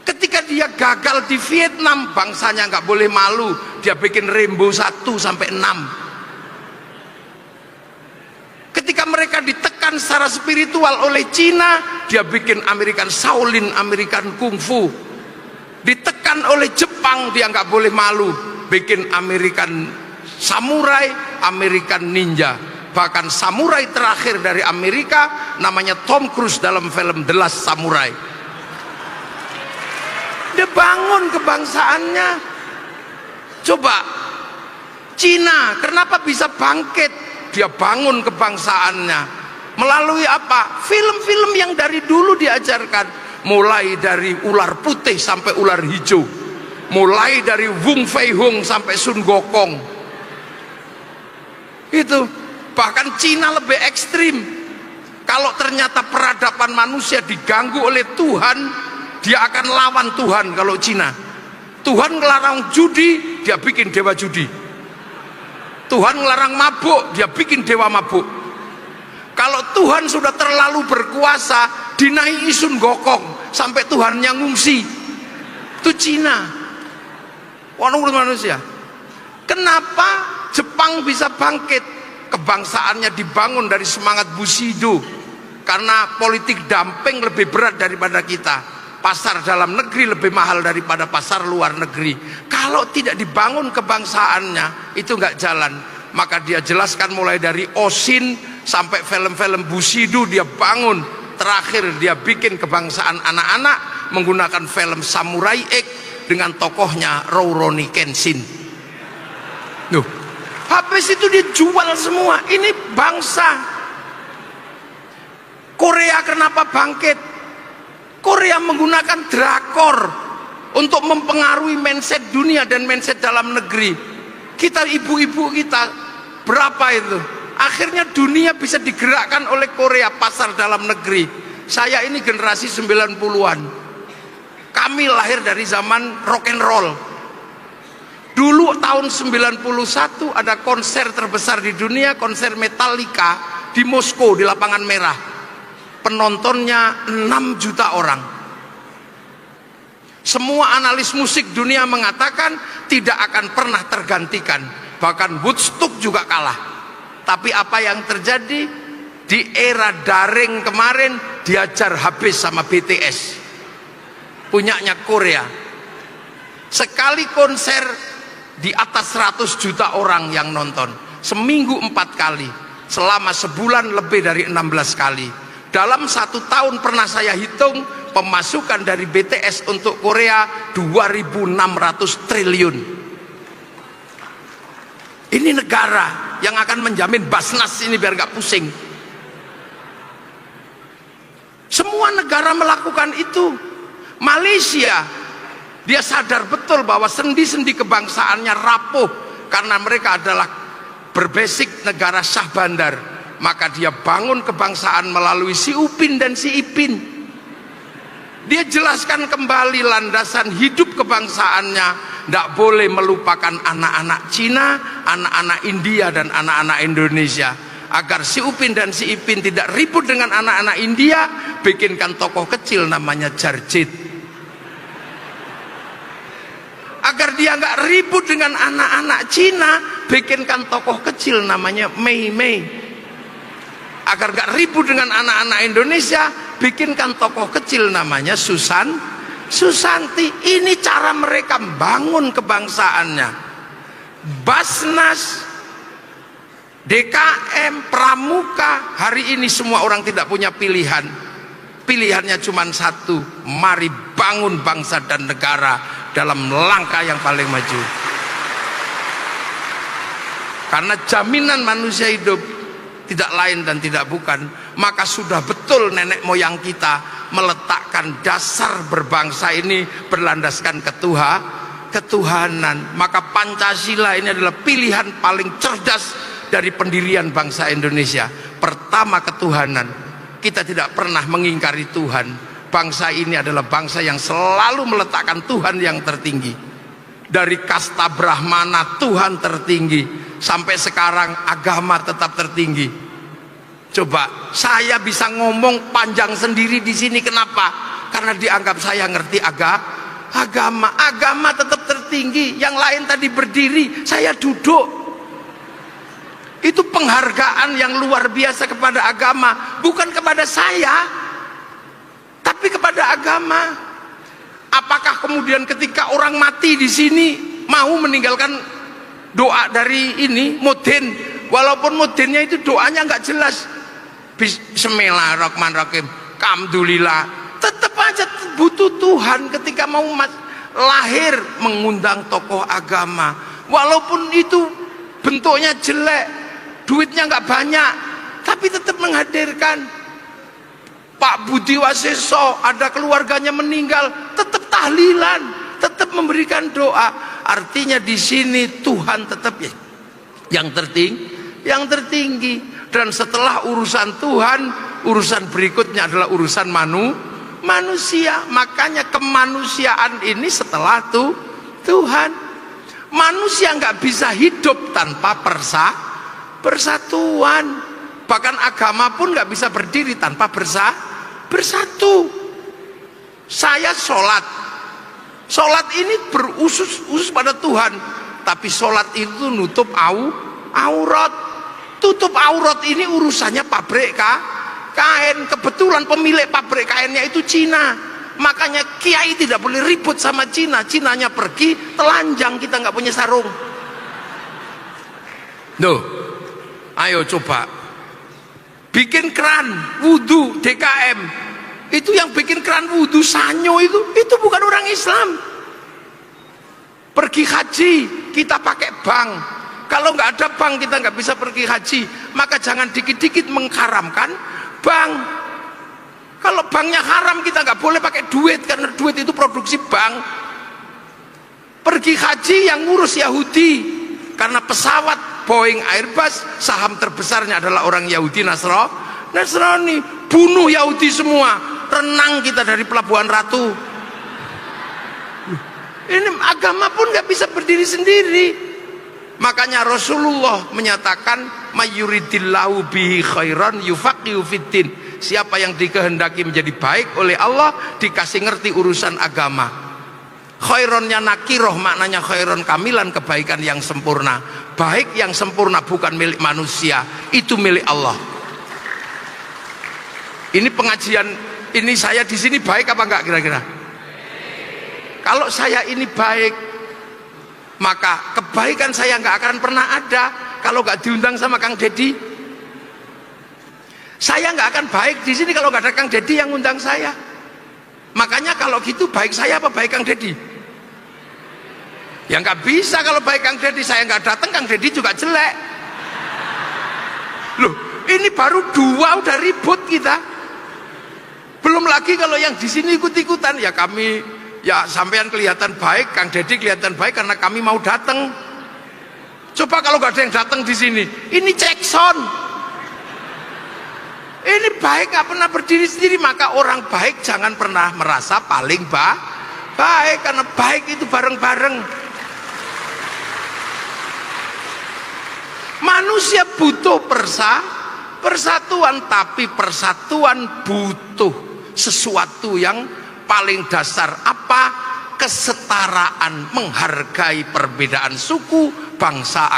Ketika dia gagal di Vietnam, bangsanya nggak boleh malu. Dia bikin Rambo 1 sampai 6. Ketika mereka ditekan secara spiritual oleh Cina, dia bikin American Shaolin, American Kung Fu. Ditekan oleh Jepang, dia nggak boleh malu, bikin American Samurai, American Ninja. Bahkan samurai terakhir dari Amerika namanya Tom Cruise dalam film The Last Samurai. Dia bangun kebangsaannya. Coba Cina kenapa bisa bangkit? Dia bangun kebangsaannya melalui apa? Film-film yang dari dulu diajarkan, mulai dari ular putih sampai ular hijau, mulai dari Wung Fei Hung sampai Sun Gokong. Itu bahkan Cina lebih ekstrim. Kalau ternyata peradaban manusia diganggu oleh Tuhan, dia akan lawan Tuhan. Kalau Cina, Tuhan ngelarang judi, dia bikin dewa judi. Tuhan ngelarang mabuk, dia bikin dewa mabuk. Kalau Tuhan sudah terlalu berkuasa, dinaiki Sun Gokong sampai Tuhannya ngungsi. Itu Cina. Warna manusia. Kenapa Jepang bisa bangkit? Kebangsaannya dibangun dari semangat Bushido. Karena politik dumping lebih berat daripada kita. Pasar dalam negeri lebih mahal daripada pasar luar negeri. Kalau tidak dibangun kebangsaannya, itu nggak jalan. Maka dia jelaskan mulai dari Oshin sampai film-film Bushido dia bangun. Terakhir dia bikin kebangsaan anak-anak menggunakan film Samurai X dengan tokohnya Rurouni Kenshin. Duh, habis itu dia jual semua. Ini bangsa. Korea kenapa bangkit? Korea menggunakan drakor untuk mempengaruhi mindset dunia dan mindset dalam negeri. Kita ibu-ibu kita berapa itu? Akhirnya dunia bisa digerakkan oleh Korea, pasar dalam negeri. Saya ini generasi 90-an. Kami lahir dari zaman rock and roll. Dulu tahun 91 ada konser terbesar di dunia, konser Metallica di Moskow di Lapangan Merah. Penontonnya 6 juta orang. Semua analis musik dunia mengatakan tidak akan pernah tergantikan. Bahkan Woodstock juga kalah. Tapi apa yang terjadi di era daring kemarin, diajar habis sama BTS, punyanya Korea. Sekali konser di atas 100 juta orang yang nonton. Seminggu 4 kali, selama sebulan lebih dari 16 kali. Dalam 1 tahun pernah saya hitung pemasukan dari BTS untuk Korea 2.600 triliun. Ini negara yang akan menjamin Basnas ini biar gak pusing. Semua negara melakukan itu. Malaysia, dia sadar betul bahwa sendi-sendi kebangsaannya rapuh karena mereka adalah berbasic negara Syah Bandar. Maka dia bangun kebangsaan melalui si Upin dan si Ipin. Dia jelaskan kembali landasan hidup kebangsaannya. Tidak boleh melupakan anak-anak Cina, anak-anak India, dan anak-anak Indonesia. Agar si Upin dan si Ipin tidak ribut dengan anak-anak India, bikinkan tokoh kecil namanya Jarjit. Agar dia nggak ribut dengan anak-anak Cina, bikinkan tokoh kecil namanya Mei Mei. Agar gak ribut dengan anak-anak Indonesia, bikinkan tokoh kecil namanya Susanti. Ini cara mereka bangun kebangsaannya. Basnas, DKM, Pramuka, hari ini semua orang tidak punya pilihan. Pilihannya cuma satu, mari bangun bangsa dan negara dalam langkah yang paling maju. Karena jaminan manusia hidup tidak lain dan tidak bukan, maka sudah betul nenek moyang kita meletakkan dasar berbangsa ini berlandaskan ketuhanan. Maka Pancasila ini adalah pilihan paling cerdas dari pendirian bangsa Indonesia. pertama ketuhanan. Kita tidak pernah mengingkari Tuhan. Bangsa ini adalah bangsa yang selalu meletakkan Tuhan yang tertinggi. Dari kasta Brahmana Tuhan tertinggi, sampai sekarang agama tetap tertinggi. Coba saya bisa ngomong panjang sendiri di sini, kenapa? Karena dianggap saya ngerti agama tetap tertinggi. Yang lain tadi berdiri, saya duduk. Itu penghargaan yang luar biasa kepada agama, bukan kepada saya, tapi kepada agama. Apakah kemudian ketika orang mati di sini mau meninggalkan doa dari ini mudin, walaupun mudinnya itu doanya nggak jelas, Bismillahirrahmanirrahim, Alhamdulillah, tetap aja butuh Tuhan ketika mau lahir mengundang tokoh agama, walaupun itu bentuknya jelek, duitnya nggak banyak, tapi tetap menghadirkan. Pak Budi Waseso ada keluarganya meninggal, tetap tahlilan, tetap memberikan doa. Artinya di sini Tuhan tetap yang tertinggi. Dan setelah urusan Tuhan, urusan berikutnya adalah urusan manusia. Makanya kemanusiaan ini setelah Tuhan. Manusia nggak bisa hidup tanpa persatuan. Bahkan agama pun nggak bisa berdiri tanpa bersatu. Saya sholat ini berusus pada Tuhan, tapi sholat itu nutup aurat. Tutup aurat ini urusannya pabrik kain. Kebetulan pemilik pabrik kainnya itu Cina, makanya kiai tidak boleh ribut sama Cina. Cinanya pergi, telanjang, kita nggak punya sarung. Ayo coba bikin keran wudhu DKM, itu yang bikin keran wudhu Sanyo itu bukan orang Islam. Pergi haji kita pakai bank, kalau nggak ada bank kita nggak bisa pergi haji. Maka jangan dikit-dikit mengharamkan bank. Kalau banknya haram kita nggak boleh pakai duit, karena duit itu produksi bank. Pergi haji yang ngurus Yahudi, karena pesawat Boeing Airbus saham terbesarnya adalah orang Yahudi Nasrani. Bunuh Yahudi semua, renang kita dari Pelabuhan Ratu. Ini agama pun nggak bisa berdiri sendiri. Makanya Rasulullah menyatakan mayuridillahu bihi khairan yufaqihu fiddin. Siapa yang dikehendaki menjadi baik oleh Allah, dikasih ngerti urusan agama. Khaironnya nakiroh, maknanya khairon kamilan, kebaikan yang sempurna. Baik yang sempurna bukan milik manusia, itu milik Allah. Ini pengajian ini, saya di sini baik apa enggak kira-kira? Kalau saya ini baik, maka kebaikan saya nggak akan pernah ada kalau nggak diundang sama Kang Dedi. Saya nggak akan baik di sini kalau nggak ada Kang Dedi yang undang saya. Makanya kalau gitu baik saya apa baik Kang Dedi? Ya nggak bisa kalau baik Kang Dedi, saya nggak datang Kang Dedi juga jelek. Loh, ini baru dua udah ribut kita. Belum lagi kalau yang di sini ikut-ikutan, ya kami, ya sampean kelihatan baik, Kang Dedi kelihatan baik karena kami mau datang. Coba kalau nggak ada yang datang di sini, ini cekson. Ini baik nggak pernah berdiri sendiri. Maka orang baik jangan pernah merasa paling baik, karena baik itu bareng-bareng. Manusia butuh persatuan, tapi persatuan butuh sesuatu yang paling dasar. Apa? Kesetaraan, menghargai perbedaan suku, bangsa,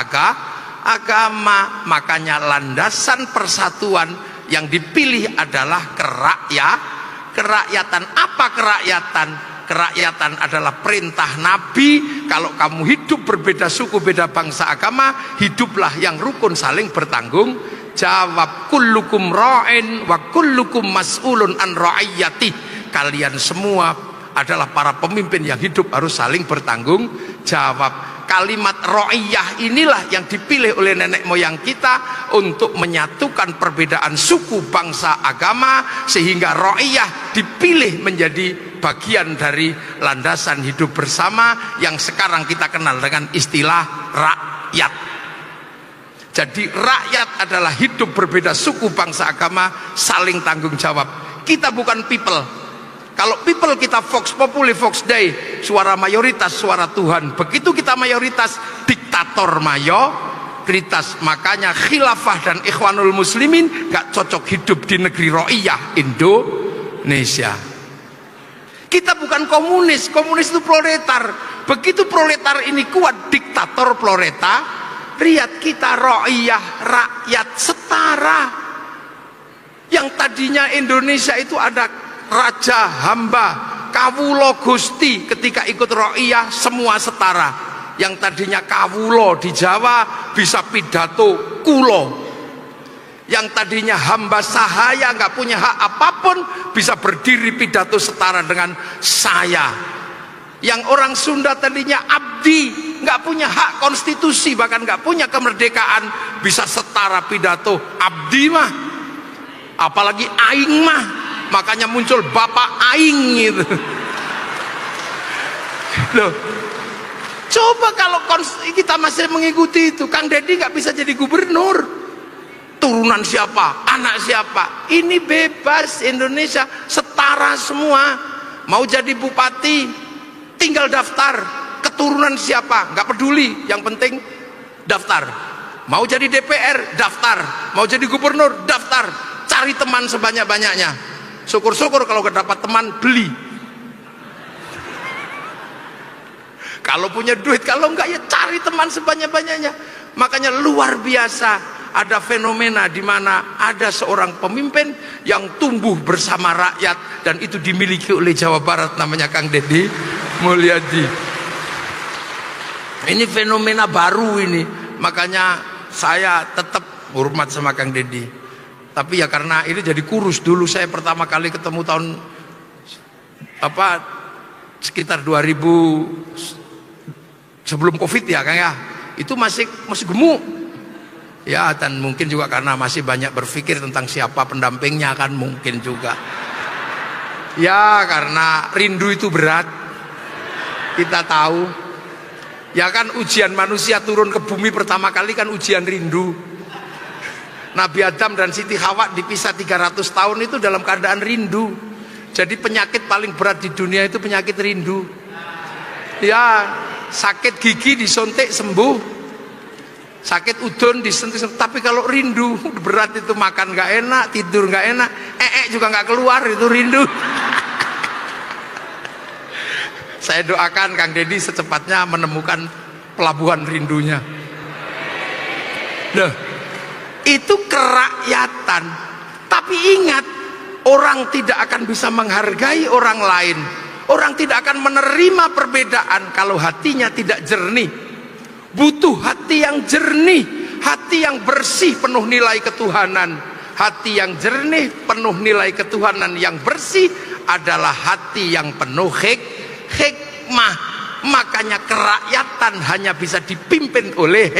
agama. Makanya landasan persatuan yang dipilih adalah kerakyatan. Apa kerakyatan? Kerakyatan adalah perintah Nabi. Kalau kamu hidup berbeda suku, beda bangsa, agama, hiduplah yang rukun, saling bertanggung jawab. Kullukum ra'in wa kullukum mas'ulun an ra'iyyati. Kalian semua adalah para pemimpin yang hidup harus saling bertanggung jawab. Kalimat ra'iyah inilah yang dipilih oleh nenek moyang kita untuk menyatukan perbedaan suku, bangsa, agama, sehingga ra'iyah dipilih menjadi bagian dari landasan hidup bersama yang sekarang kita kenal dengan istilah rakyat. Jadi rakyat adalah hidup berbeda suku, bangsa, agama, saling tanggung jawab. Kita bukan people. Kalau people kita vox populi, vox dei, suara mayoritas, suara Tuhan. Begitu kita mayoritas, diktator mayoritas. Makanya khilafah dan ikhwanul muslimin gak cocok hidup di negeri ro'iyah Indonesia. Kita bukan komunis, komunis itu proletar. Begitu proletar ini kuat, diktator proletar. Lihat kita ro'iyah, rakyat setara. Yang tadinya Indonesia itu ada raja, hamba, kawulo, gusti. Ketika ikut ro'iyah semua setara. Yang tadinya kawulo di Jawa bisa pidato kulo. Yang tadinya hamba sahaya nggak punya hak apapun bisa berdiri pidato setara dengan saya. Yang orang Sunda tadinya abdi, nggak punya hak konstitusi, bahkan nggak punya kemerdekaan, bisa setara pidato abdi mah, apalagi aing mah. Makanya muncul bapak aing gitu. Loh, coba kalau kita masih mengikuti itu, Kang Deddy nggak bisa jadi gubernur. Turunan siapa, anak siapa, ini bebas. Indonesia setara semua. Mau jadi bupati tinggal daftar, keturunan siapa nggak peduli, yang penting daftar. Mau jadi DPR daftar, mau jadi gubernur daftar. Cari teman sebanyak-banyaknya, syukur-syukur kalau dapat teman beli. Kalau punya duit, kalau enggak ya cari teman sebanyak-banyaknya. Makanya luar biasa ada fenomena di mana ada seorang pemimpin yang tumbuh bersama rakyat, dan itu dimiliki oleh Jawa Barat, namanya Kang Deddy Mulyadi. Ini fenomena baru ini. Makanya saya tetap hormat sama Kang Deddy. Tapi ya karena ini jadi kurus. Dulu saya pertama kali ketemu tahun sekitar 2000 sebelum Covid ya Kang ya. Itu masih gemuk. Ya, dan mungkin juga karena masih banyak berpikir tentang siapa pendampingnya, kan mungkin juga. Ya, karena rindu itu berat. Kita tahu. Ya kan, ujian manusia turun ke bumi pertama kali kan ujian rindu. Nabi Adam dan Siti Hawa dipisah 300 tahun itu dalam keadaan rindu. Jadi penyakit paling berat di dunia itu penyakit rindu. Ya, sakit gigi disuntik sembuh. Sakit udun disentuh, tapi kalau rindu berat itu, makan nggak enak, tidur nggak enak, juga nggak keluar, itu rindu. Saya doakan Kang Deddy secepatnya menemukan pelabuhan rindunya. Nah, itu kerakyatan. Tapi ingat, orang tidak akan bisa menghargai orang lain. Orang tidak akan menerima perbedaan kalau hatinya tidak jernih. Butuh hati yang jernih, hati yang bersih, penuh nilai ketuhanan. Hati yang jernih, penuh nilai ketuhanan, yang bersih adalah hati yang penuh hikmah. Makanya kerakyatan hanya bisa dipimpin oleh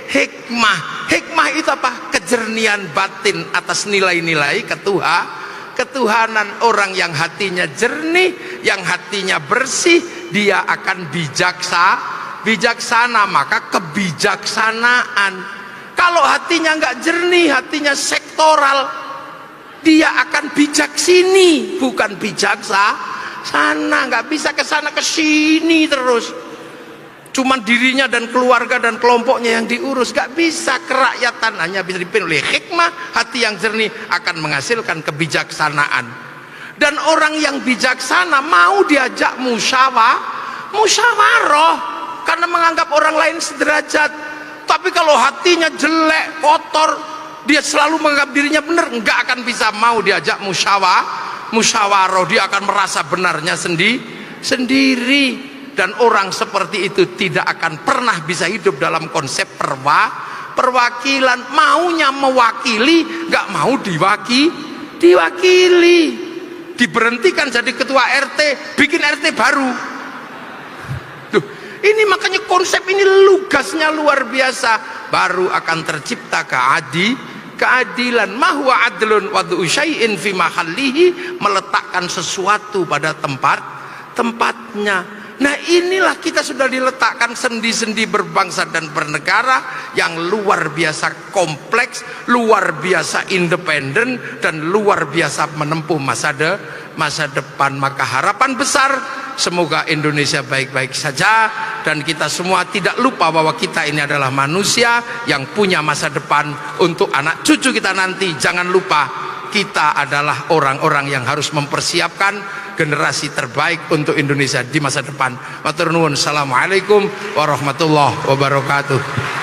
hikmah. Hikmah itu apa? Kejernihan batin atas nilai-nilai ketuhanan. Orang yang hatinya jernih, yang hatinya bersih, dia akan bijaksana, maka kebijaksanaan. Kalau hatinya nggak jernih, hatinya sektoral, dia akan bijak sini, bukan bijaksana. Nggak bisa ke sana ke sini terus. Cuman dirinya dan keluarga dan kelompoknya yang diurus, nggak bisa. Kerakyatan hanya bisa dipimpin oleh hikmah. Hati yang jernih akan menghasilkan kebijaksanaan. Dan orang yang bijaksana mau diajak musyawarah. Karena menganggap orang lain sederajat. Tapi kalau hatinya jelek, kotor, dia selalu menganggap dirinya benar, nggak akan bisa mau diajak musyawarah. Dia akan merasa benarnya sendiri. Dan orang seperti itu tidak akan pernah bisa hidup dalam konsep perwakilan. Maunya mewakili, nggak mau diwakili. Diberhentikan jadi ketua RT, bikin RT baru. Ini makanya konsep ini lugasnya luar biasa. Baru akan tercipta keadilan. Mahwa adlun wad'u syai'in fi mahallihi, meletakkan sesuatu pada tempatnya. Nah inilah kita sudah diletakkan sendi-sendi berbangsa dan bernegara yang luar biasa kompleks, luar biasa independen, dan luar biasa menempuh masa depan. Maka harapan besar semoga Indonesia baik-baik saja, dan kita semua tidak lupa bahwa kita ini adalah manusia yang punya masa depan untuk anak cucu kita nanti. Jangan lupa kita adalah orang-orang yang harus mempersiapkan generasi terbaik untuk Indonesia di masa depan. Matur nuwun. Assalamualaikum warahmatullahi wabarakatuh.